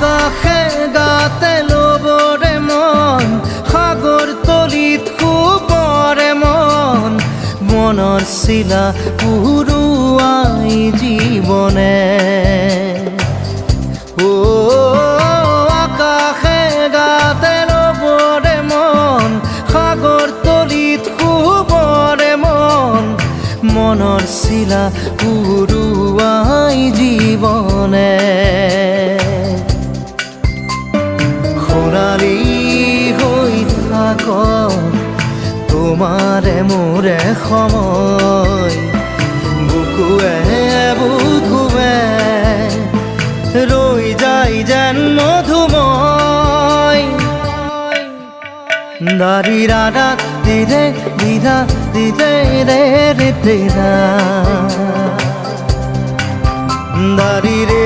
আকাশে গাতে ল'বৰে মন সাগৰ তলিত শুবৰে মন মনৰ চিলা উৰুৱাই জীৱনে আকাশে গাতে ল'বৰে মন সাগৰ তলিত শুবৰে মন মনৰ চিলা উৰুৱাই জীৱনে খৰালি হৈ থাক তোমাৰে মোৰে সময় বুকুৱে বুকুৱে ৰৈ যায় যেন মধুময় দাৰি ৰাধা দিদে দিদা দিদে ৰে ৰে দিদা দাৰি ৰে